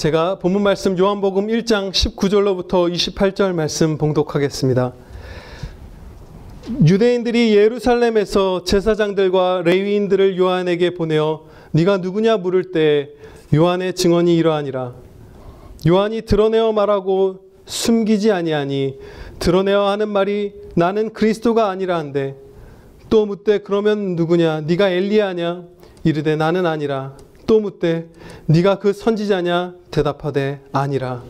제가 본문 말씀 요한복음 1장 19절로부터 28절 말씀 봉독하겠습니다. 유대인들이 예루살렘에서 제사장들과 레위인들을 요한에게 보내어 네가 누구냐 물을 때 요한의 증언이 이러하니라. 요한이 드러내어 말하고 숨기지 아니하니 드러내어 하는 말이 나는 그리스도가 아니라 한데 또 묻되 그러면 누구냐 네가 엘리야냐 이르되 나는 아니라. 또 묻되 네가 그 선지자냐 대답하되 아니라.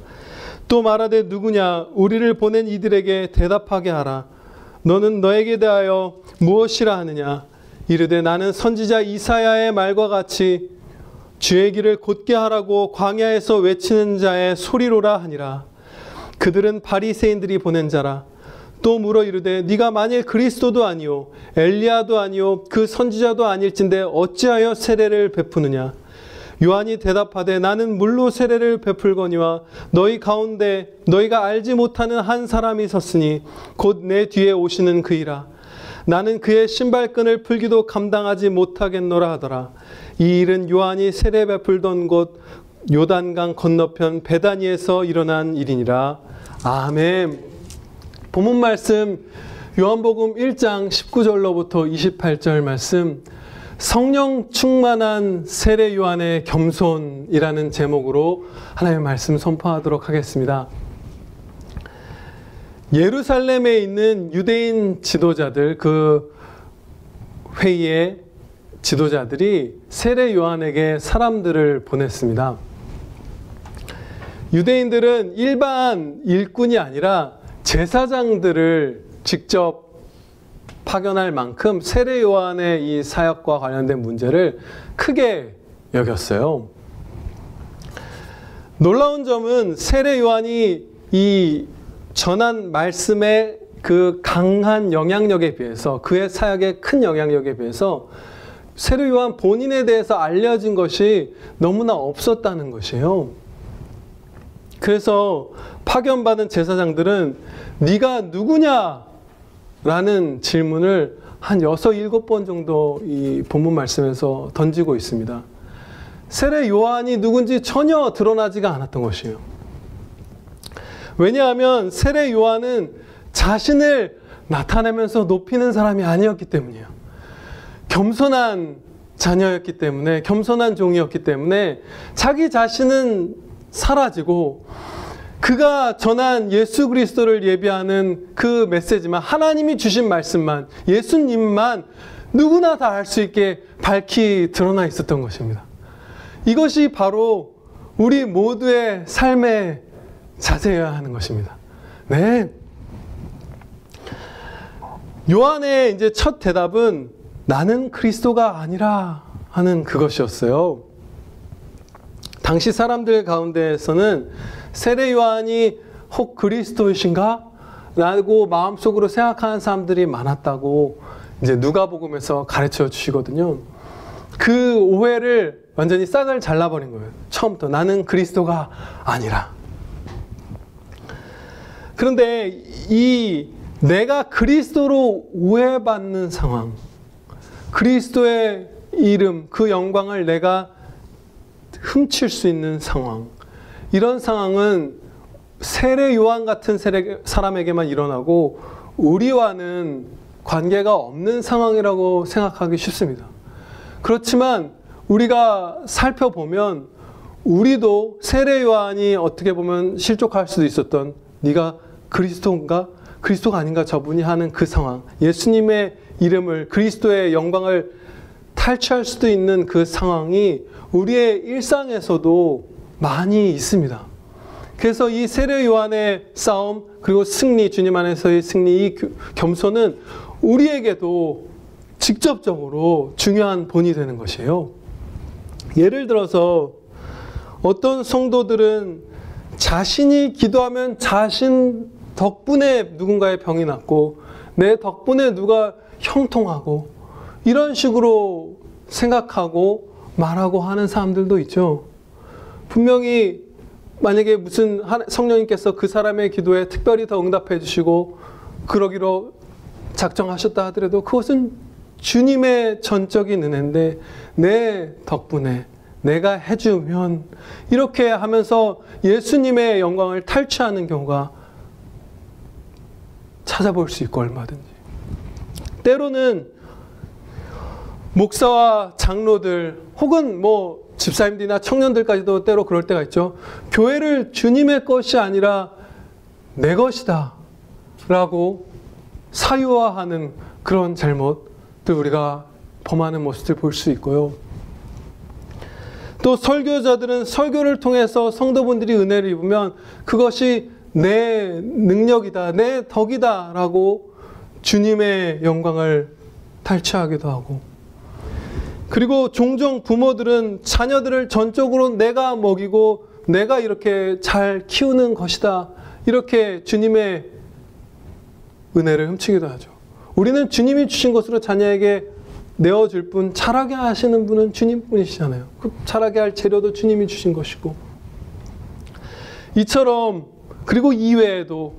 또 말하되 누구냐 우리를 보낸 이들에게 대답하게 하라. 너는 너에게 대하여 무엇이라 하느냐 이르되 나는 선지자 이사야의 말과 같이 주의 길을 곧게 하라고 광야에서 외치는 자의 소리로라 하니라. 그들은 바리새인들이 보낸 자라. 또 물어 이르되 네가 만일 그리스도도 아니요 엘리야도 아니요 그 선지자도 아닐진데 어찌하여 세례를 베푸느냐. 요한이 대답하되 나는 물로 세례를 베풀거니와 너희 가운데 너희가 알지 못하는 한 사람이 섰으니 곧 내 뒤에 오시는 그이라. 나는 그의 신발끈을 풀기도 감당하지 못하겠노라 하더라. 이 일은 요한이 세례 베풀던 곳 요단강 건너편 베다니에서 일어난 일이니라. 아멘. 본문 말씀 요한복음 1장 19절로부터 28절 말씀, 성령 충만한 세례 요한의 겸손이라는 제목으로 하나님의 말씀 선포하도록 하겠습니다. 예루살렘에 있는 유대인 지도자들, 그 회의의 지도자들이 세례 요한에게 사람들을 보냈습니다. 유대인들은 일반 일꾼이 아니라 제사장들을 직접 파견할 만큼 세례 요한의 이 사역과 관련된 문제를 크게 여겼어요. 놀라운 점은 세례 요한이 이 전한 말씀의 그 강한 영향력에 비해서, 그의 사역의 큰 영향력에 비해서 세례 요한 본인에 대해서 알려진 것이 너무나 없었다는 것이에요. 그래서 파견받은 제사장들은 네가 누구냐? 라는 질문을 한 6, 7번 정도 이 본문 말씀에서 던지고 있습니다. 세례 요한이 누군지 전혀 드러나지가 않았던 것이에요. 왜냐하면 세례 요한은 자신을 나타내면서 높이는 사람이 아니었기 때문이에요. 겸손한 자녀였기 때문에, 겸손한 종이었기 때문에 자기 자신은 사라지고 그가 전한 예수 그리스도를 예비하는 그 메시지만, 하나님이 주신 말씀만, 예수님만 누구나 다 알 수 있게 밝히 드러나 있었던 것입니다. 이것이 바로 우리 모두의 삶의 자세여야 하는 것입니다. 네. 요한의 이제 첫 대답은 나는 그리스도가 아니라 하는 그것이었어요. 당시 사람들 가운데에서는 세례 요한이 혹 그리스도이신가? 라고 마음속으로 생각하는 사람들이 많았다고 이제 누가복음에서 가르쳐 주시거든요. 그 오해를 완전히 싹을 잘라버린 거예요. 처음부터 나는 그리스도가 아니라. 그런데 이 내가 그리스도로 오해받는 상황, 그리스도의 이름, 그 영광을 내가 훔칠 수 있는 상황, 이런 상황은 세례 요한 같은 사람에게만 일어나고 우리와는 관계가 없는 상황이라고 생각하기 쉽습니다. 그렇지만 우리가 살펴보면 우리도 세례 요한이 어떻게 보면 실족할 수도 있었던, 네가 그리스도인가? 그리스도가 아닌가 저분이 하는 그 상황, 예수님의 이름을, 그리스도의 영광을 탈취할 수도 있는 그 상황이 우리의 일상에서도 많이 있습니다. 그래서 이 세례 요한의 싸움, 그리고 승리, 주님 안에서의 승리, 이 겸손은 우리에게도 직접적으로 중요한 본이 되는 것이에요. 예를 들어서 어떤 성도들은 자신이 기도하면 자신 덕분에 누군가의 병이 낫고 내 덕분에 누가 형통하고 이런 식으로 생각하고 말하고 하는 사람들도 있죠. 분명히 만약에 무슨 성령님께서 그 사람의 기도에 특별히 더 응답해 주시고 그러기로 작정하셨다 하더라도 그것은 주님의 전적인 은혜인데 내 덕분에, 내가 해주면, 이렇게 하면서 예수님의 영광을 탈취하는 경우가 찾아볼 수 있고, 얼마든지. 때로는 목사와 장로들 혹은 집사님들이나 청년들까지도 때로 그럴 때가 있죠. 교회를 주님의 것이 아니라 내 것이다 라고 사유화하는 그런 잘못들 우리가 범하는 모습들 볼 수 있고요. 또 설교자들은 설교를 통해서 성도분들이 은혜를 입으면 그것이 내 능력이다, 내 덕이다 라고 주님의 영광을 탈취하기도 하고, 그리고 종종 부모들은 자녀들을 전적으로 내가 먹이고 내가 이렇게 잘 키우는 것이다, 이렇게 주님의 은혜를 훔치기도 하죠. 우리는 주님이 주신 것으로 자녀에게 내어줄 분, 자라게 하시는 분은 주님뿐이시잖아요. 그 자라게 할 재료도 주님이 주신 것이고, 이처럼 그리고 이외에도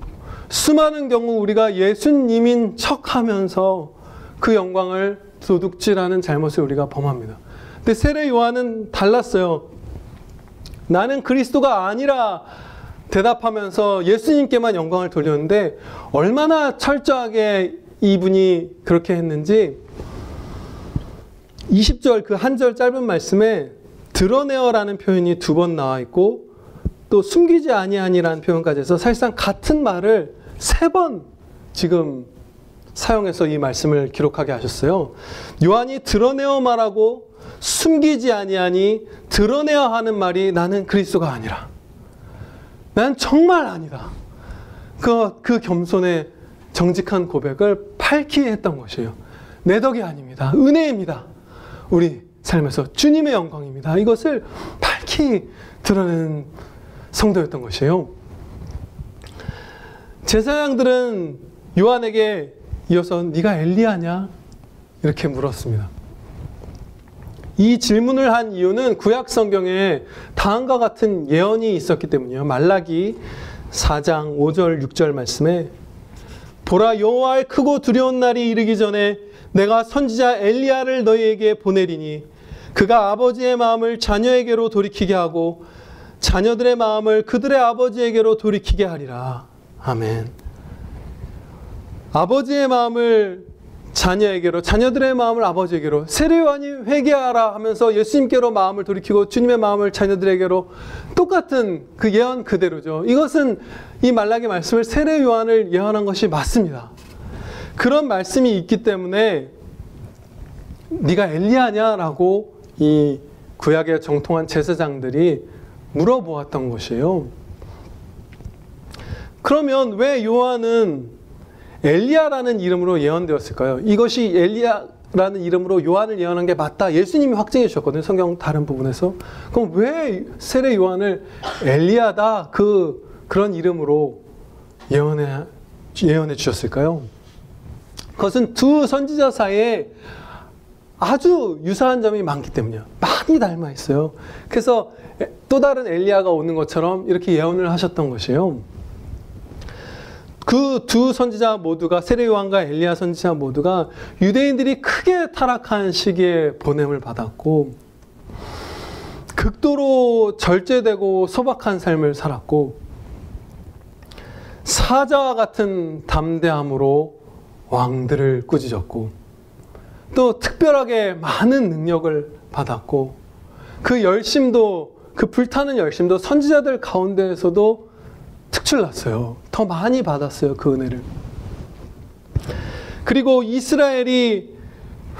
수많은 경우 우리가 예수님인 척하면서 그 영광을 도둑질하는 잘못을 우리가 범합니다. 근데 세례 요한은 달랐어요. 나는 그리스도가 아니라 대답하면서 예수님께만 영광을 돌렸는데, 얼마나 철저하게 이분이 그렇게 했는지 20절 그 한 절 짧은 말씀에 드러내어라는 표현이 2번 나와 있고, 또 숨기지 아니하니라는 표현까지 해서 사실상 같은 말을 3번 지금 사용해서 이 말씀을 기록하게 하셨어요. 요한이 드러내어 말하고 숨기지 아니하니, 드러내어 하는 말이 나는 그리스도가 아니라, 난 정말 아니다. 그 겸손의 정직한 고백을 밝히 했던 것이에요. 내 덕이 아닙니다. 은혜입니다. 우리 삶에서 주님의 영광입니다. 이것을 밝히 드러내는 성도였던 것이에요. 제사장들은 요한에게 이어서 네가 엘리야냐? 이렇게 물었습니다. 이 질문을 한 이유는 구약 성경에 다음과 같은 예언이 있었기 때문이에요. 말라기 4장 5절 6절 말씀에 보라, 여호와의 크고 두려운 날이 이르기 전에 내가 선지자 엘리야를 너희에게 보내리니 그가 아버지의 마음을 자녀에게로 돌이키게 하고 자녀들의 마음을 그들의 아버지에게로 돌이키게 하리라. 아멘. 아버지의 마음을 자녀에게로, 자녀들의 마음을 아버지에게로. 세례 요한이 회개하라 하면서 예수님께로 마음을 돌이키고 주님의 마음을 자녀들에게로, 똑같은 그 예언 그대로죠. 이것은 이 말라기 말씀을 세례 요한을 예언한 것이 맞습니다. 그런 말씀이 있기 때문에 네가 엘리야냐라고 이 구약의 정통한 제사장들이 물어보았던 것이에요. 그러면 왜 요한은 엘리야라는 이름으로 예언되었을까요? 이것이 엘리야라는 이름으로 요한을 예언한 게 맞다, 예수님이 확증해 주셨거든요. 성경 다른 부분에서. 그럼 왜 세례 요한을 엘리야다, 그런 이름으로 예언해 주셨을까요? 그것은 두 선지자 사이에 아주 유사한 점이 많기 때문이에요. 많이 닮아 있어요. 그래서 또 다른 엘리야가 오는 것처럼 이렇게 예언을 하셨던 것이에요. 그 두 선지자 모두가, 세례 요한과 엘리야 선지자 모두가 유대인들이 크게 타락한 시기에 보냄을 받았고 극도로 절제되고 소박한 삶을 살았고 사자와 같은 담대함으로 왕들을 꾸짖었고 또 특별하게 많은 능력을 받았고 그 열심도, 그 불타는 열심도 선지자들 가운데에서도 특출났어요. 더 많이 받았어요, 그 은혜를. 그리고 이스라엘이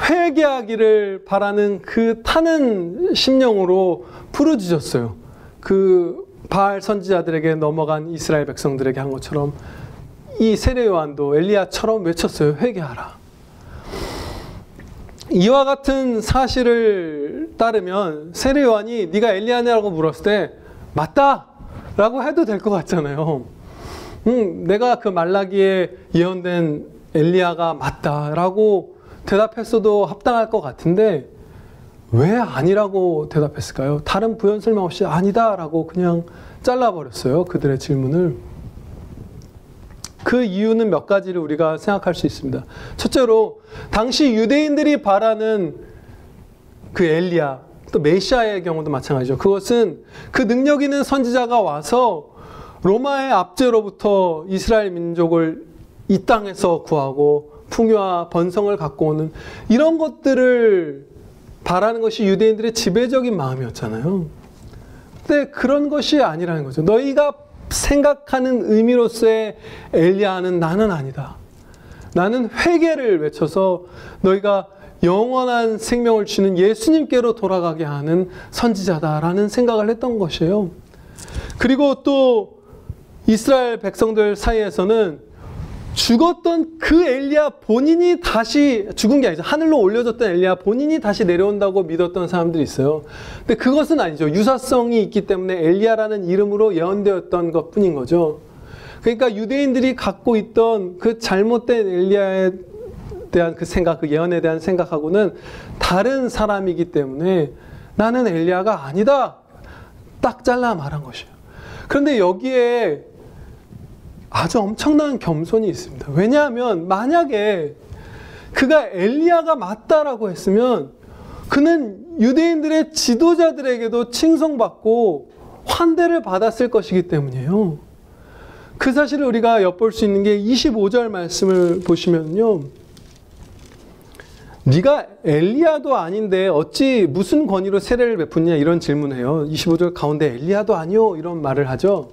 회개하기를 바라는 그 타는 심령으로 부르짖었어요. 그 바알 선지자들에게 넘어간 이스라엘 백성들에게 한 것처럼 이 세례 요한도 엘리야처럼 외쳤어요. 회개하라. 이와 같은 사실을 따르면 세례 요한이 네가 엘리야냐라고 물었을 때 맞다! 라고 해도 될 것 같잖아요. 내가 그 말라기에 예언된 엘리야가 맞다라고 대답했어도 합당할 것 같은데 왜 아니라고 대답했을까요? 다른 부연설명 없이 아니다라고 그냥 잘라버렸어요. 그들의 질문을. 그 이유는 몇 가지를 우리가 생각할 수 있습니다. 첫째로 당시 유대인들이 바라는 그 엘리야, 또 메시아의 경우도 마찬가지죠. 그것은 그 능력 있는 선지자가 와서 로마의 압제로부터 이스라엘 민족을 이 땅에서 구하고 풍요와 번성을 갖고 오는 이런 것들을 바라는 것이 유대인들의 지배적인 마음이었잖아요. 근데 그런 것이 아니라는 거죠. 너희가 생각하는 의미로서의 엘리야는 나는 아니다. 나는 회개를 외쳐서 너희가 영원한 생명을 주는 예수님께로 돌아가게 하는 선지자다라는 생각을 했던 것이에요. 그리고 또 이스라엘 백성들 사이에서는 죽었던 그 엘리야 본인이 다시, 죽은 게 아니죠. 하늘로 올려졌던 엘리야 본인이 다시 내려온다고 믿었던 사람들이 있어요. 근데 그것은 아니죠. 유사성이 있기 때문에 엘리야라는 이름으로 예언되었던 것 뿐인 거죠. 그러니까 유대인들이 갖고 있던 그 잘못된 엘리야에 대한 그 생각, 그 예언에 대한 생각하고는 다른 사람이기 때문에 나는 엘리야가 아니다. 딱 잘라 말한 것이에요. 그런데 여기에 아주 엄청난 겸손이 있습니다. 왜냐하면 만약에 그가 엘리야가 맞다라고 했으면 그는 유대인들의 지도자들에게도 칭송받고 환대를 받았을 것이기 때문이에요. 그 사실을 우리가 엿볼 수 있는 게 25절 말씀을 보시면요. 네가 엘리야도 아닌데 어찌 무슨 권위로 세례를 베푸냐 이런 질문을 해요. 25절 가운데 엘리야도 아니요 이런 말을 하죠.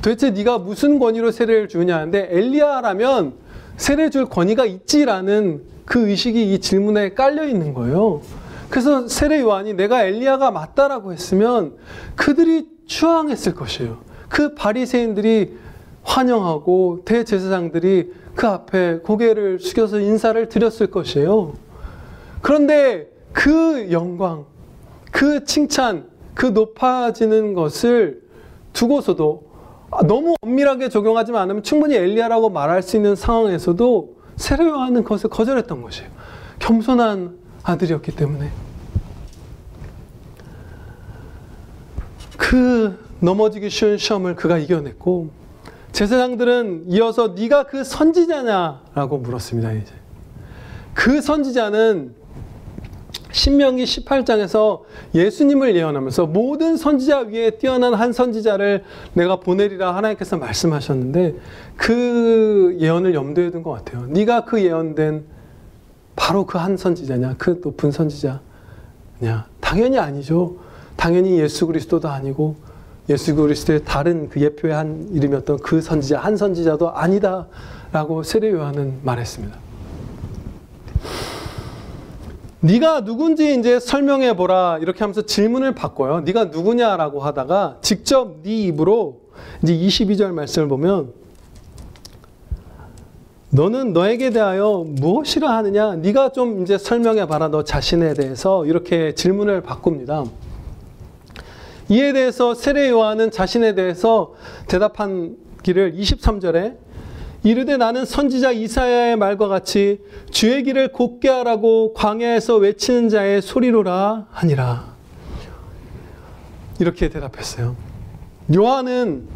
도대체 네가 무슨 권위로 세례를 주냐 하는데 엘리야라면 세례 줄 권위가 있지라는 그 의식이 이 질문에 깔려 있는 거예요. 그래서 세례 요한이 내가 엘리야가 맞다라고 했으면 그들이 추앙했을 것이에요. 그 바리새인들이 환영하고 대제사장들이 그 앞에 고개를 숙여서 인사를 드렸을 것이에요. 그런데 그 영광, 그 칭찬, 그 높아지는 것을 두고서도 너무 엄밀하게 적용하지 않으면 충분히 엘리야라고 말할 수 있는 상황에서도 세례 요한은 그것을 거절했던 것이에요. 겸손한 아들이었기 때문에. 그 넘어지기 쉬운 시험을 그가 이겨냈고 제사장들은 이어서 네가 그 선지자냐라고 물었습니다. 이제 그 선지자는 신명기 18장에서 예수님을 예언하면서 모든 선지자 위에 뛰어난 한 선지자를 내가 보내리라 하나님께서 말씀하셨는데 그 예언을 염두에 둔 것 같아요. 네가 그 예언된 바로 그 한 선지자냐? 그 높은 선지자냐? 당연히 아니죠. 당연히 예수 그리스도도 아니고 예수 그리스도의 다른 그 예표의 한 이름이었던 그 선지자, 한 선지자도 아니다라고 세례 요한은 말했습니다. 네가 누군지 이제 설명해 보라 이렇게 하면서 질문을 바꿔요. 네가 누구냐라고 하다가 직접 네 입으로 이제 22절 말씀을 보면 너는 너에게 대하여 무엇이라 하느냐? 네가 좀 이제 설명해 봐라. 너 자신에 대해서 이렇게 질문을 바꿉니다. 이에 대해서 세례 요한은 자신에 대해서 대답한 길을 23절에 이르되 나는 선지자 이사야의 말과 같이 주의 길을 곧게 하라고 광야에서 외치는 자의 소리로라 하니라. 이렇게 대답했어요. 요한은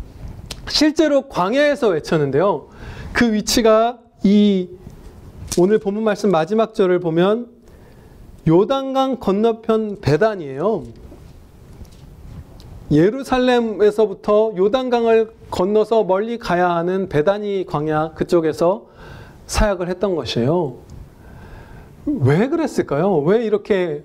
실제로 광야에서 외쳤는데요. 그 위치가 이 오늘 본문 말씀 마지막 절을 보면 요단강 건너편 베단이에요. 예루살렘에서부터 요단강을 건너서 멀리 가야 하는 베다니 광야 그쪽에서 사역을 했던 것이에요. 왜 그랬을까요? 왜 이렇게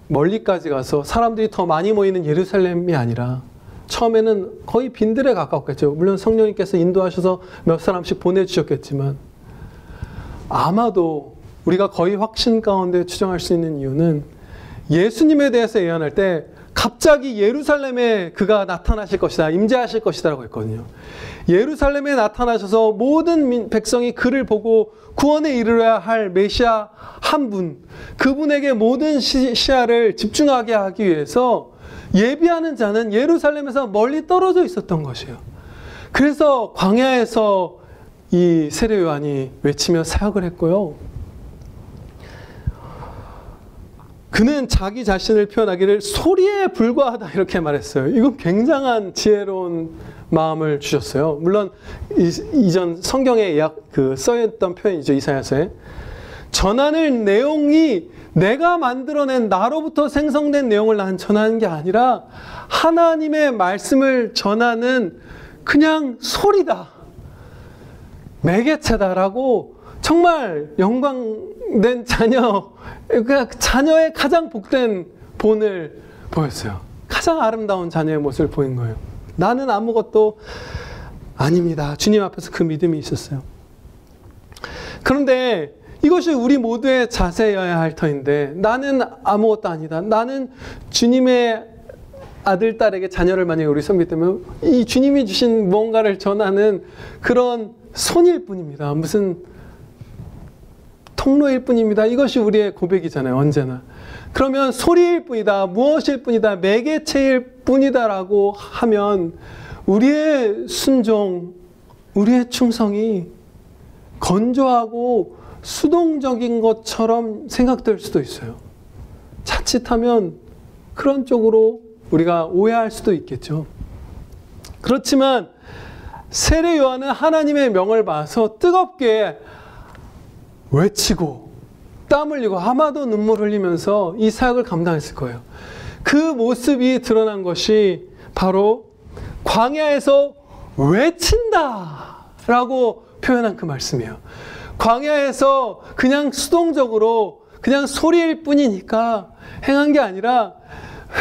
멀리까지 가서 사람들이 더 많이 모이는 예루살렘이 아니라 처음에는 거의 빈들에 가깝겠죠. 물론 성령님께서 인도하셔서 몇 사람씩 보내주셨겠지만 아마도 우리가 거의 확신 가운데 추정할 수 있는 이유는 예수님에 대해서 예언할 때 갑자기 예루살렘에 그가 나타나실 것이다. 임재하실 것이다 라고 했거든요. 예루살렘에 나타나셔서 모든 백성이 그를 보고 구원에 이르러야 할 메시아 한 분, 그분에게 모든 시야를 집중하게 하기 위해서 예비하는 자는 예루살렘에서 멀리 떨어져 있었던 것이에요. 그래서 광야에서 이 세례 요한이 외치며 사역을 했고요. 그는 자기 자신을 표현하기를 소리에 불과하다 이렇게 말했어요. 이건 굉장한 지혜로운 마음을 주셨어요. 물론 이전 성경에 쓰였던 표현이죠. 이사야서에 전하는 내용이 내가 만들어낸 나로부터 생성된 내용을 난 전하는 게 아니라 하나님의 말씀을 전하는 그냥 소리다. 매개체다라고 정말 영광된 자녀, 그러니까 자녀의 가장 복된 본을 보였어요. 가장 아름다운 자녀의 모습을 보인 거예요. 나는 아무것도 아닙니다. 주님 앞에서 그 믿음이 있었어요. 그런데 이것이 우리 모두의 자세여야 할 터인데 나는 아무것도 아니다. 나는 주님의 아들, 딸에게 자녀를 만약에 우리 섬기다면 이 주님이 주신 무언가를 전하는 그런 손일 뿐입니다. 무슨 통로일 뿐입니다. 이것이 우리의 고백이잖아요. 언제나. 그러면 소리일 뿐이다. 무엇일 뿐이다. 매개체일 뿐이다라고 하면 우리의 순종, 우리의 충성이 건조하고 수동적인 것처럼 생각될 수도 있어요. 자칫하면 그런 쪽으로 우리가 오해할 수도 있겠죠. 그렇지만 세례 요한은 하나님의 명을 봐서 뜨겁게 외치고 땀 흘리고 아마도 눈물 흘리면서 이 사역을 감당했을 거예요. 그 모습이 드러난 것이 바로 광야에서 외친다 라고 표현한 그 말씀이에요. 광야에서 그냥 수동적으로 그냥 소리일 뿐이니까 행한 게 아니라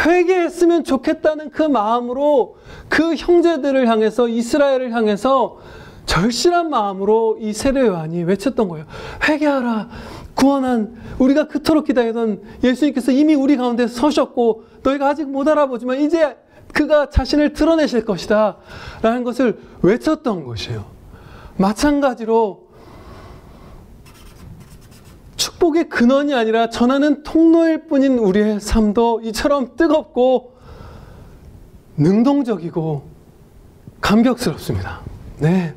회개했으면 좋겠다는 그 마음으로 그 형제들을 향해서 이스라엘을 향해서 절실한 마음으로 이 세례 요한이 외쳤던 거예요. 회개하라. 구원한 우리가 그토록 기다리던 예수님께서 이미 우리 가운데 서셨고 너희가 아직 못 알아보지만 이제 그가 자신을 드러내실 것이다 라는 것을 외쳤던 것이에요. 마찬가지로 축복의 근원이 아니라 전하는 통로일 뿐인 우리의 삶도 이처럼 뜨겁고 능동적이고 감격스럽습니다. 네.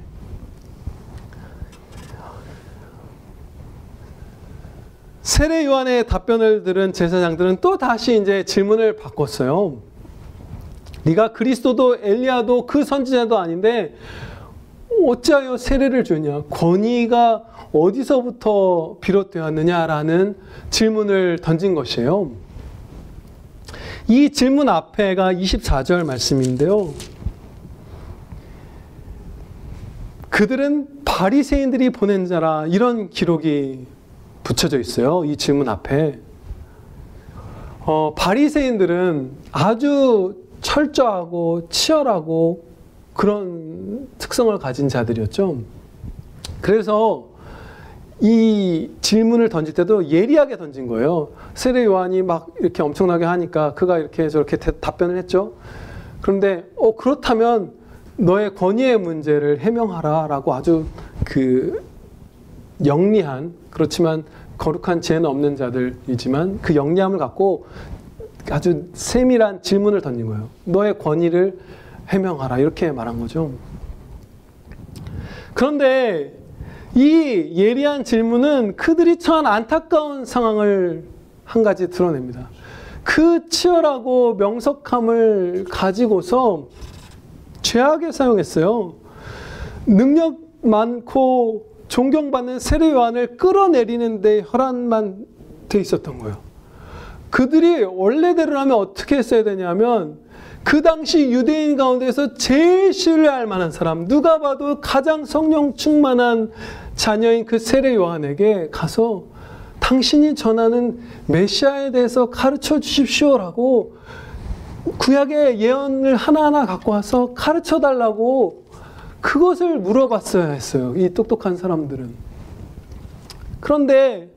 세례 요한의 답변을 들은 제사장들은 또 다시 이제 질문을 바꿨어요. 네가 그리스도도 엘리야도 그 선지자도 아닌데 어찌하여 세례를 주냐? 권위가 어디서부터 비롯되었느냐라는 질문을 던진 것이에요. 이 질문 앞에가 24절 말씀인데요. 그들은 바리새인들이 보낸 자라 이런 기록이 붙여져 있어요. 이 질문 앞에. 바리새인들은 아주 철저하고 치열하고 그런 특성을 가진 자들이었죠. 그래서 이 질문을 던질 때도 예리하게 던진 거예요. 세례 요한이 막 이렇게 엄청나게 하니까 그가 이렇게 저렇게 답변을 했죠. 그런데 그렇다면 너의 권위의 문제를 해명하라 라고 아주 그 영리한, 그렇지만 거룩한 지혜는 없는 자들이지만 그 영리함을 갖고 아주 세밀한 질문을 던진 거예요. 너의 권위를 해명하라 이렇게 말한 거죠. 그런데 이 예리한 질문은 그들이 처한 안타까운 상황을 한 가지 드러냅니다. 그 치열하고 명석함을 가지고서 죄악에 사용했어요. 능력 많고 존경받는 세례 요한을 끌어내리는 데 혈안만 돼 있었던 거예요. 그들이 원래대로라면 어떻게 했어야 되냐면 그 당시 유대인 가운데서 제일 신뢰할 만한 사람, 누가 봐도 가장 성령 충만한 자녀인 그 세례 요한에게 가서 당신이 전하는 메시아에 대해서 가르쳐 주십시오라고 구약의 예언을 하나하나 갖고 와서 가르쳐 달라고 그것을 물어봤어야 했어요. 이 똑똑한 사람들은. 그런데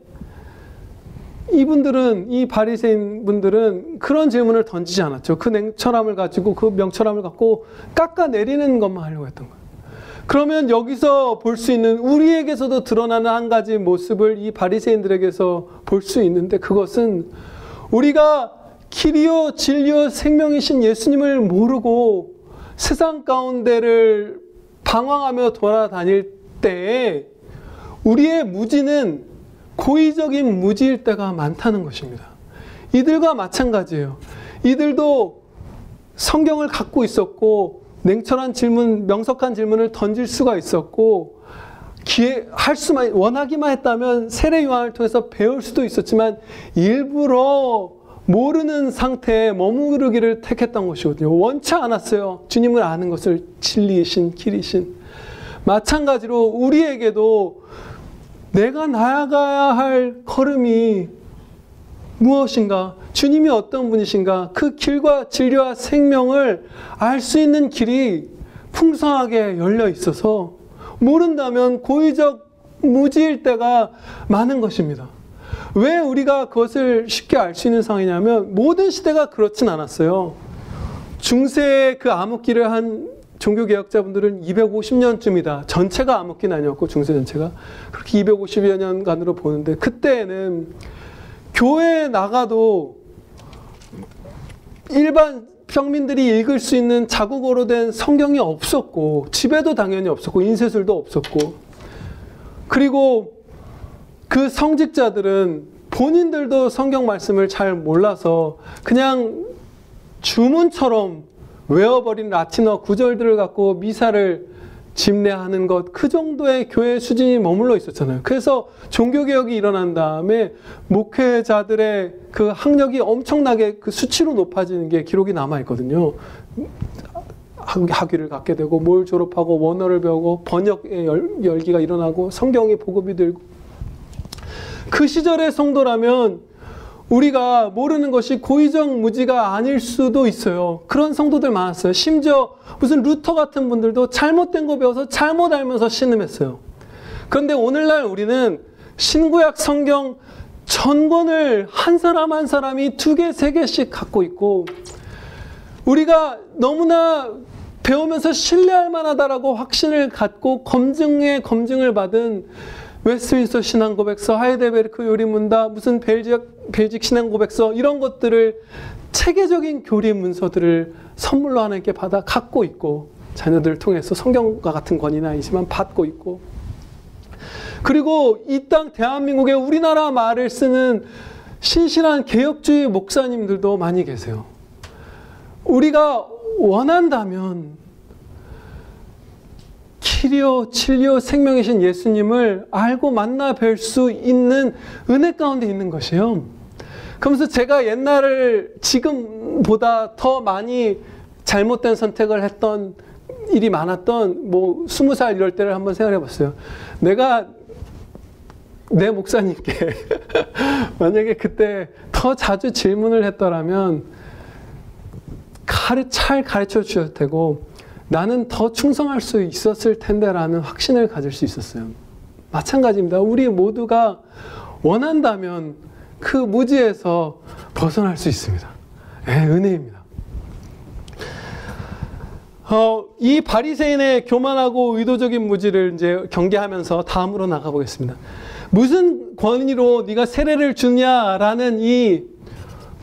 이분들은, 이 바리새인 분들은 그런 질문을 던지지 않았죠. 그 냉철함을 가지고, 그 명철함을 갖고 깎아내리는 것만 하려고 했던 거예요. 그러면 여기서 볼 수 있는, 우리에게서도 드러나는 한 가지 모습을 이 바리새인들에게서 볼 수 있는데, 그것은 우리가 키리오 진리오 생명이신 예수님을 모르고 세상 가운데를 방황하며 돌아다닐 때에 우리의 무지는 고의적인 무지일 때가 많다는 것입니다. 이들과 마찬가지예요. 이들도 성경을 갖고 있었고 냉철한 질문, 명석한 질문을 던질 수가 있었고 원하기만 했다면 세례 요한을 통해서 배울 수도 있었지만 일부러 모르는 상태에 머무르기를 택했던 것이거든요. 원치 않았어요. 주님을 아는 것을 진리이신 길이신. 마찬가지로 우리에게도 내가 나아가야 할 걸음이 무엇인가, 주님이 어떤 분이신가, 그 길과 진리와 생명을 알 수 있는 길이 풍성하게 열려 있어서 모른다면 고의적 무지일 때가 많은 것입니다. 왜 우리가 그것을 쉽게 알 수 있는 상황이냐면 모든 시대가 그렇진 않았어요. 중세의 그 암흑기를 한 종교개혁자분들은 250년쯤이다. 전체가 암흑기는 아니었고 중세 전체가 그렇게 250여 년간으로 보는데, 그때에는 교회에 나가도 일반 평민들이 읽을 수 있는 자국어로 된 성경이 없었고, 집에도 당연히 없었고, 인쇄술도 없었고, 그리고 그 성직자들은 본인들도 성경 말씀을 잘 몰라서 그냥 주문처럼 외워버린 라틴어 구절들을 갖고 미사를 집례하는 것, 그 정도의 교회 수준이 머물러 있었잖아요. 그래서 종교개혁이 일어난 다음에 목회자들의 그 학력이 엄청나게 그 수치로 높아지는 게 기록이 남아있거든요. 학위를 갖게 되고 뭘 졸업하고 원어를 배우고 번역의 열기가 일어나고 성경이 보급이 되고, 그 시절의 성도라면 우리가 모르는 것이 고의적 무지가 아닐 수도 있어요. 그런 성도들 많았어요. 심지어 무슨 루터 같은 분들도 잘못된 거 배워서 잘못 알면서 신음했어요. 그런데 오늘날 우리는 신구약 성경 전권을 한 사람 한 사람이 2개, 3개씩 갖고 있고, 우리가 너무나 배우면서 신뢰할 만하다라고 확신을 갖고 검증을 받은 웨스트민스터 신앙고백서, 하이델베르크 요리문답, 무슨 벨직 신앙고백서, 이런 것들을 체계적인 교리 문서들을 선물로 하나님께 받아 갖고 있고, 자녀들을 통해서 성경과 같은 권위는 아니지만 받고 있고, 그리고 이 땅 대한민국에 우리나라 말을 쓰는 신실한 개혁주의 목사님들도 많이 계세요. 우리가 원한다면 키리오, 진리오, 생명이신 예수님을 알고 만나 뵐 수 있는 은혜 가운데 있는 것이에요. 그러면서 제가 옛날을 지금보다 더 많이 잘못된 선택을 했던 일이 많았던 20살 이럴 때를 한번 생각해 봤어요. 내가 내 목사님께 만약에 그때 더 자주 질문을 했더라면 잘 가르쳐 주셨을 테고 나는 더 충성할 수 있었을 텐데라는 확신을 가질 수 있었어요. 마찬가지입니다. 우리 모두가 원한다면 그 무지에서 벗어날 수 있습니다. 은혜입니다. 이 바리새인의 교만하고 의도적인 무지를 이제 경계하면서 다음으로 나가보겠습니다. 무슨 권위로 네가 세례를 주냐라는 이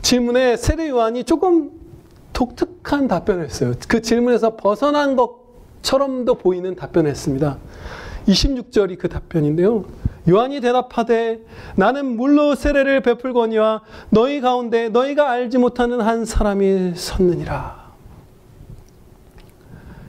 질문에 세례 요한이 조금 독특한 답변을 했어요. 그 질문에서 벗어난 것처럼도 보이는 답변을 했습니다. 26절이 그 답변인데요. 요한이 대답하되 나는 물로 세례를 베풀거니와 너희 가운데 너희가 알지 못하는 한 사람이 섰느니라.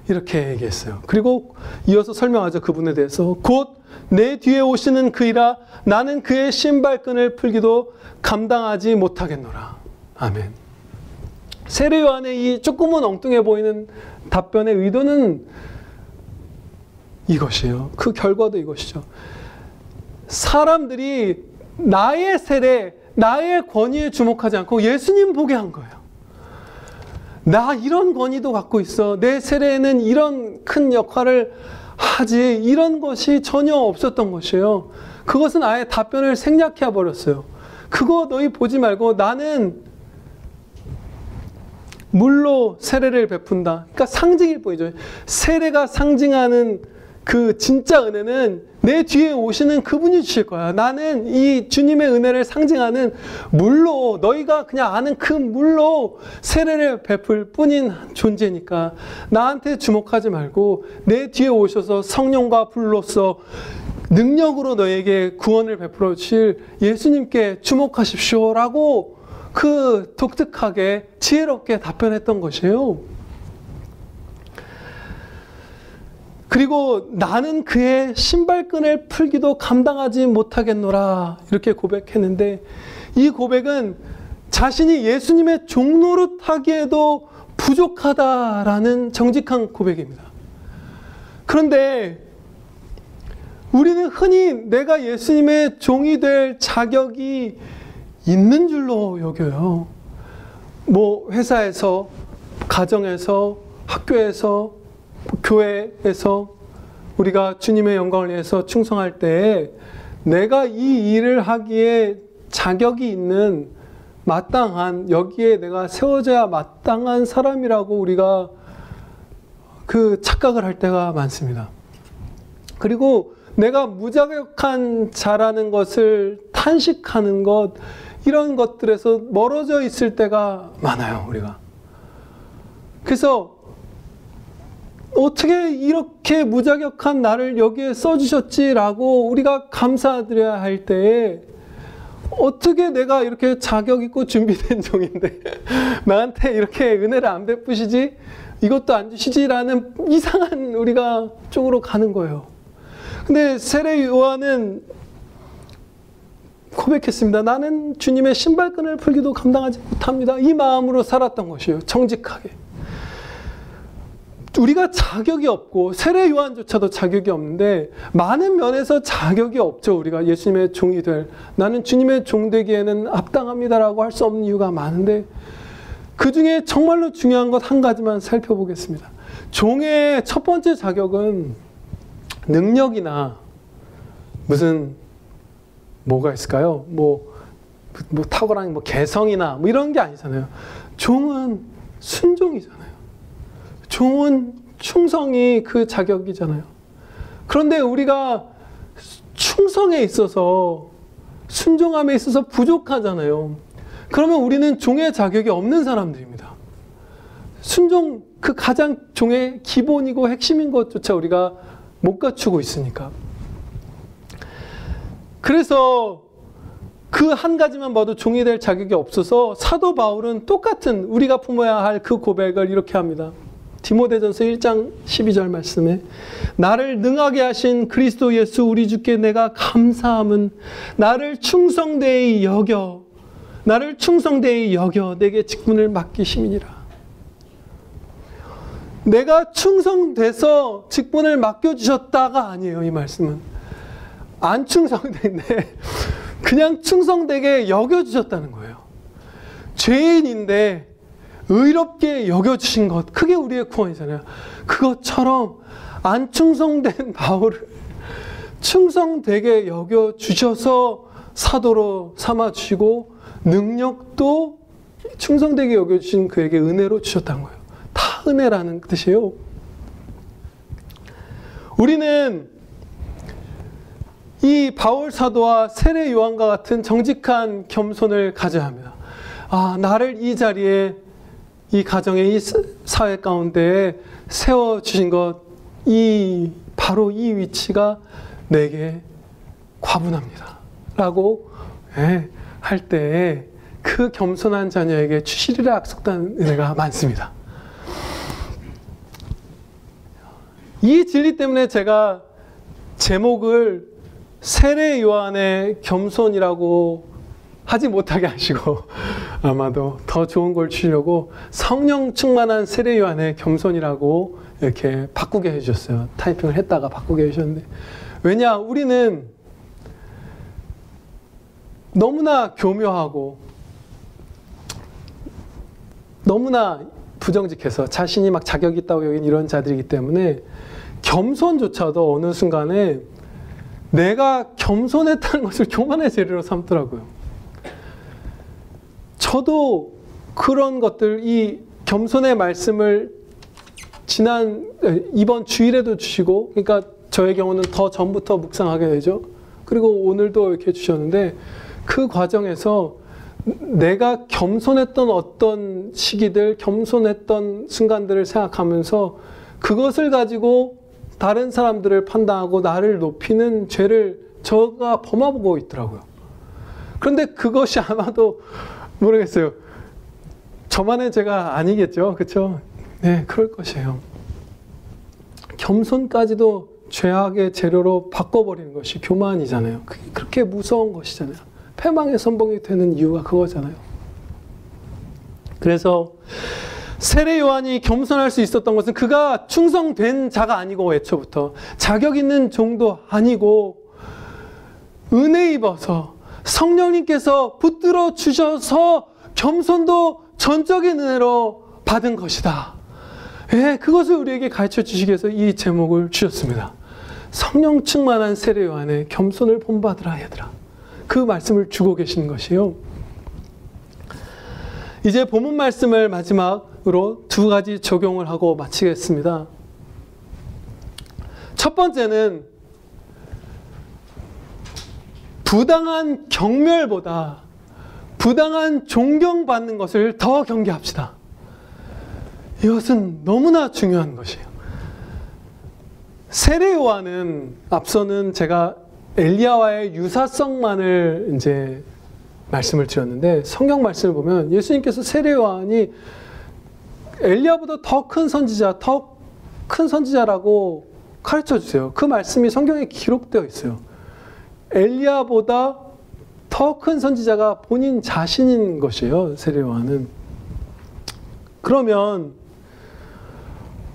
이렇게 얘기했어요. 그리고 이어서 설명하죠. 그분에 대해서. 곧 내 뒤에 오시는 그이라 나는 그의 신발끈을 풀기도 감당하지 못하겠노라. 아멘. 세례 요한의 이 조금은 엉뚱해 보이는 답변의 의도는 이것이에요. 그 결과도 이것이죠. 사람들이 나의 세례, 나의 권위에 주목하지 않고 예수님 보게 한 거예요. 나 이런 권위도 갖고 있어. 내 세례에는 이런 큰 역할을 하지. 이런 것이 전혀 없었던 것이에요. 그것은 아예 답변을 생략해 버렸어요. 그거 너희 보지 말고 나는 물로 세례를 베푼다. 그러니까 상징일 뿐이죠. 세례가 상징하는 그 진짜 은혜는 내 뒤에 오시는 그분이 주실 거야. 나는 이 주님의 은혜를 상징하는 물로, 너희가 그냥 아는 그 물로 세례를 베풀 뿐인 존재니까 나한테 주목하지 말고 내 뒤에 오셔서 성령과 불로써 능력으로 너에게 구원을 베풀어 주실 예수님께 주목하십시오 라고 그 독특하게 지혜롭게 답변했던 것이에요. 그리고 나는 그의 신발끈을 풀기도 감당하지 못하겠노라 이렇게 고백했는데, 이 고백은 자신이 예수님의 종노릇하기에도 부족하다라는 정직한 고백입니다. 그런데 우리는 흔히 내가 예수님의 종이 될 자격이 있는 줄로 여겨요. 뭐 회사에서, 가정에서, 학교에서, 교회에서 우리가 주님의 영광을 위해서 충성할 때 내가 이 일을 하기에 자격이 있는, 마땅한, 여기에 내가 세워져야 마땅한 사람이라고 우리가 그 착각을 할 때가 많습니다. 그리고 내가 무자격한 자라는 것을 탄식하는 것, 이런 것들에서 멀어져 있을 때가 많아요, 우리가. 그래서 어떻게 이렇게 무자격한 나를 여기에 써주셨지라고 우리가 감사드려야 할 때에, 어떻게 내가 이렇게 자격 있고 준비된 종인데 나한테 이렇게 은혜를 안 베푸시지? 이것도 안 주시지라는 이상한 우리가 쪽으로 가는 거예요. 근데 세례 요한은 고백했습니다. 나는 주님의 신발끈을 풀기도 감당하지 못합니다. 이 마음으로 살았던 것이에요. 정직하게. 우리가 자격이 없고, 세례 요한조차도 자격이 없는데 많은 면에서 자격이 없죠. 우리가 예수님의 종이 될, 나는 주님의 종 되기에는 합당합니다라고 할 수 없는 이유가 많은데, 그 중에 정말로 중요한 것 한 가지만 살펴보겠습니다. 종의 첫 번째 자격은 능력이나 무슨 뭐가 있을까요? 뭐 탁월한 뭐 개성이나 뭐 이런 게 아니잖아요. 종은 순종이잖아요. 종은 충성이 그 자격이잖아요. 그런데 우리가 충성에 있어서, 순종함에 있어서 부족하잖아요. 그러면 우리는 종의 자격이 없는 사람들입니다. 순종, 그 가장 종의 기본이고 핵심인 것조차 우리가 못 갖추고 있으니까. 그래서 그 한 가지만 봐도 종이 될 자격이 없어서 사도 바울은 똑같은 우리가 품어야 할 그 고백을 이렇게 합니다. 디모데전서 1장 12절 말씀에, 나를 능하게 하신 그리스도 예수 우리 주께 내가 감사함은 나를 충성되이 여겨 내게 직분을 맡기심이니라. 내가 충성돼서 직분을 맡겨주셨다가 아니에요. 이 말씀은 안 충성된데 그냥 충성되게 여겨주셨다는 거예요. 죄인인데 의롭게 여겨주신 것, 그게 우리의 구원이잖아요. 그것처럼 안 충성된 바울을 충성되게 여겨주셔서 사도로 삼아주시고, 능력도 충성되게 여겨주신 그에게 은혜로 주셨다는 거예요. 다 은혜라는 뜻이에요. 우리는 이 바울 사도와 세례 요한과 같은 정직한 겸손을 가져야 합니다. 아, 나를 이 자리에, 이 가정에, 이 사회 가운데 세워주신 것, 바로 이 위치가 내게 과분합니다 라고 할 때에 그 겸손한 자녀에게 주시리라 약속된 은혜가 많습니다. 이 진리 때문에 제가 제목을 세례 요한의 겸손이라고 하지 못하게 하시고, 아마도 더 좋은 걸 주시려고 성령 충만한 세례 요한의 겸손이라고 이렇게 바꾸게 해주셨어요. 타이핑을 했다가 바꾸게 해주셨는데, 왜냐, 우리는 너무나 교묘하고 너무나 부정직해서 자신이 막 자격이 있다고 여긴 이런 자들이기 때문에 겸손조차도 어느 순간에 내가 겸손했다는 것을 교만의 재료로 삼더라고요. 저도 그런 것들, 이 겸손의 말씀을 이번 주일에도 주시고, 그러니까 저의 경우는 더 전부터 묵상하게 되죠. 그리고 오늘도 이렇게 주셨는데, 그 과정에서 내가 겸손했던 어떤 시기들, 겸손했던 순간들을 생각하면서 그것을 가지고 다른 사람들을 판단하고 나를 높이는 죄를 저가 범하고 있더라고요. 그런데 그것이 아마도 모르겠어요. 저만의 죄가 아니겠죠. 그렇죠? 네, 그럴 것이에요. 겸손까지도 죄악의 재료로 바꿔버리는 것이 교만이잖아요. 그게 그렇게 무서운 것이잖아요. 패망의 선봉이 되는 이유가 그거잖아요. 그래서 세례 요한이 겸손할 수 있었던 것은 그가 충성된 자가 아니고 애초부터 자격 있는 종도 아니고 은혜 입어서 성령님께서 붙들어 주셔서 겸손도 전적인 은혜로 받은 것이다. 예, 그것을 우리에게 가르쳐 주시기 위해서 이 제목을 주셨습니다. 성령 충만한 세례 요한의 겸손을 본받으라 얘들아. 그 말씀을 주고 계시는 것이요. 이제 본문 말씀을 마지막으로 두 가지 적용을 하고 마치겠습니다. 첫 번째는 부당한 경멸보다 부당한 존경받는 것을 더 경계합시다. 이것은 너무나 중요한 것이에요. 세례 요한은 앞서는 제가 엘리야와의 유사성만을 이제 말씀을 드렸는데 성경 말씀을 보면 예수님께서 세례 요한이 엘리야보다 더 큰 선지자, 더 큰 선지자라고 가르쳐 주세요. 그 말씀이 성경에 기록되어 있어요. 엘리야보다 더 큰 선지자가 본인 자신인 것이에요. 세례 요한은. 그러면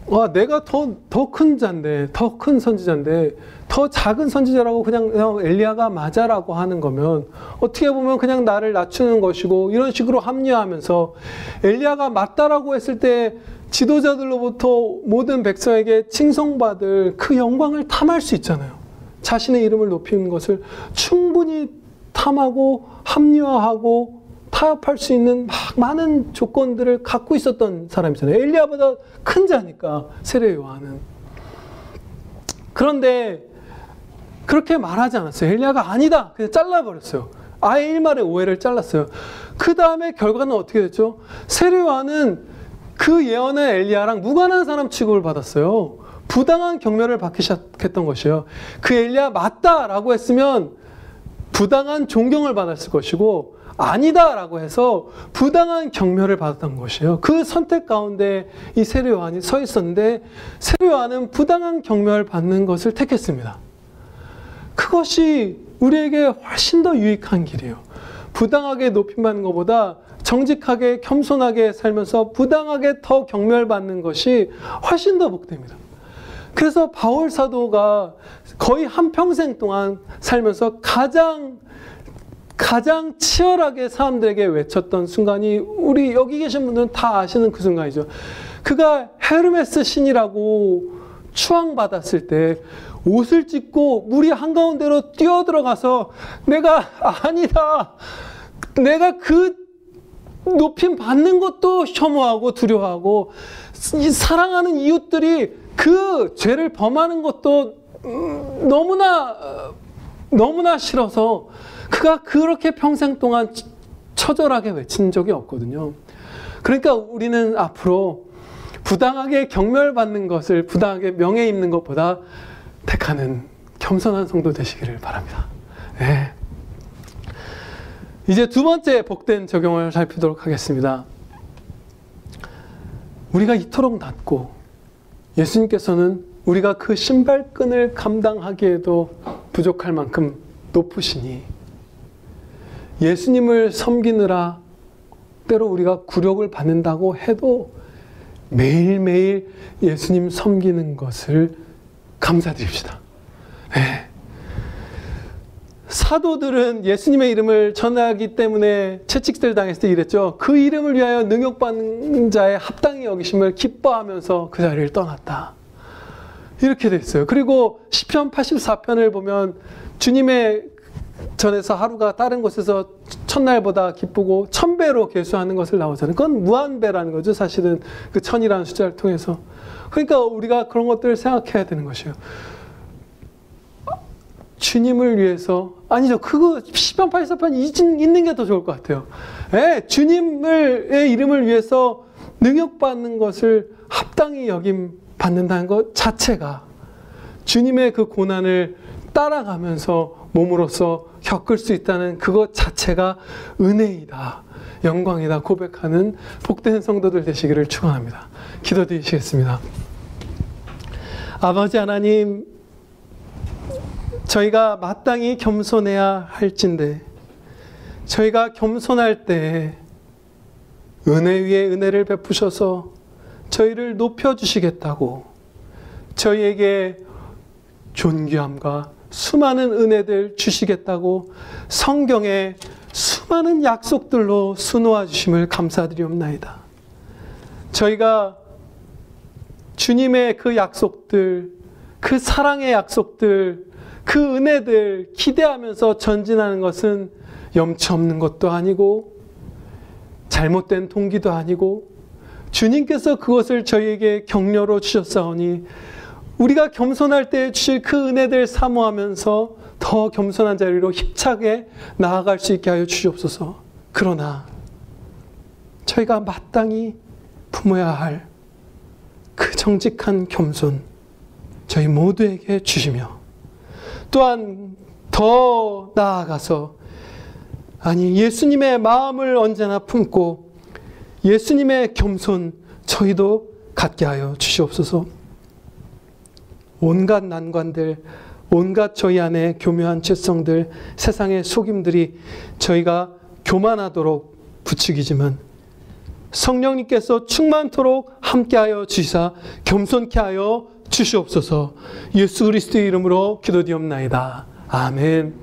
와, 내가 더 큰 자인데, 더 큰 선지자인데 더 작은 선지자라고 그냥 엘리야가 맞아라고 하는 거면 어떻게 보면 그냥 나를 낮추는 것이고 이런 식으로 합리화하면서 엘리야가 맞다라고 했을 때 지도자들로부터 모든 백성에게 칭송받을 그 영광을 탐할 수 있잖아요. 자신의 이름을 높이는 것을 충분히 탐하고 합리화하고 타협할 수 있는 많은 조건들을 갖고 있었던 사람이잖아요. 엘리야보다 큰 자니까 세례 요한은. 그런데 그렇게 말하지 않았어요. 엘리야가 아니다. 그냥 잘라버렸어요. 아예 일말의 오해를 잘랐어요. 그 다음에 결과는 어떻게 됐죠? 세례 요한은 그 예언의 엘리야랑 무관한 사람 취급을 받았어요. 부당한 경멸을 받기 시작했던 것이에요. 그 엘리야 맞다라고 했으면 부당한 존경을 받았을 것이고 아니다라고 해서 부당한 경멸을 받았던 것이에요. 그 선택 가운데 이 세례 요한이 서 있었는데 세례 요한은 부당한 경멸을 받는 것을 택했습니다. 그것이 우리에게 훨씬 더 유익한 길이에요. 부당하게 높임받는 것보다 정직하게 겸손하게 살면서 부당하게 더 경멸받는 것이 훨씬 더 복됩니다. 그래서 바울 사도가 거의 한평생 동안 살면서 가장 치열하게 사람들에게 외쳤던 순간이 우리 여기 계신 분들은 다 아시는 그 순간이죠. 그가 헤르메스 신이라고 추앙받았을 때 옷을 찢고 무리 한가운데로 뛰어들어가서 내가 아니다. 내가 그 높임 받는 것도 혐오하고 두려워하고 사랑하는 이웃들이 그 죄를 범하는 것도 너무나 싫어서 그가 그렇게 평생 동안 처절하게 외친 적이 없거든요. 그러니까 우리는 앞으로 부당하게 경멸받는 것을 부당하게 명예 입는 것보다 택하는 겸손한 성도 되시기를 바랍니다. 네. 이제 두 번째 복된 적용을 살피도록 하겠습니다. 우리가 이토록 낮고 예수님께서는 우리가 그 신발끈을 감당하기에도 부족할 만큼 높으시니 예수님을 섬기느라 때로 우리가 굴욕을 받는다고 해도 매일매일 예수님 섬기는 것을 감사드립시다. 네. 사도들은 예수님의 이름을 전하기 때문에 채찍질 당했을 때 이랬죠. 그 이름을 위하여 능욕받는 자의 합당히 여기심을 기뻐하면서 그 자리를 떠났다. 이렇게 돼 있어요. 그리고 시편 84편을 보면 주님의 전에서 하루가 다른 곳에서 첫날보다 기쁘고 1000배로 계수하는 것을 나오잖아요. 그건 무한배라는 거죠. 사실은 그 1000이라는 숫자를 통해서. 그러니까 우리가 그런 것들을 생각해야 되는 것이에요. 주님을 위해서 아니죠. 그거 시편 84편 있는 게 더 좋을 것 같아요. 예, 주님의 이름을 위해서 능욕받는 것을 합당히 받는다는 것 자체가 주님의 그 고난을 따라가면서 몸으로써 겪을 수 있다는 그것 자체가 은혜이다, 영광이다 고백하는 복된 성도들 되시기를 축원합니다. 기도드리시겠습니다. 아버지 하나님, 저희가 마땅히 겸손해야 할진데 저희가 겸손할 때 은혜 위에 은혜를 베푸셔서 저희를 높여주시겠다고, 저희에게 존귀함과 수많은 은혜들 주시겠다고 성경에 수많은 약속들로 수놓아 주심을 감사드리옵나이다. 저희가 주님의 그 약속들, 그 사랑의 약속들, 그 은혜들 기대하면서 전진하는 것은 염치 없는 것도 아니고 잘못된 동기도 아니고, 주님께서 그것을 저희에게 격려로 주셨사오니 우리가 겸손할 때 주실 그 은혜들 사모하면서 더 겸손한 자리로 힘차게 나아갈 수 있게 하여 주시옵소서. 그러나 저희가 마땅히 품어야 할 그 정직한 겸손 저희 모두에게 주시며, 또한 더 나아가서 예수님의 마음을 언제나 품고 예수님의 겸손 저희도 갖게 하여 주시옵소서. 온갖 난관들, 온갖 저희 안에 교묘한 죄성들, 세상의 속임들이 저희가 교만하도록 부추기지만 성령님께서 충만토록 함께하여 주시사 겸손케 하여 주시옵소서. 예수 그리스도의 이름으로 기도드리옵나이다. 아멘.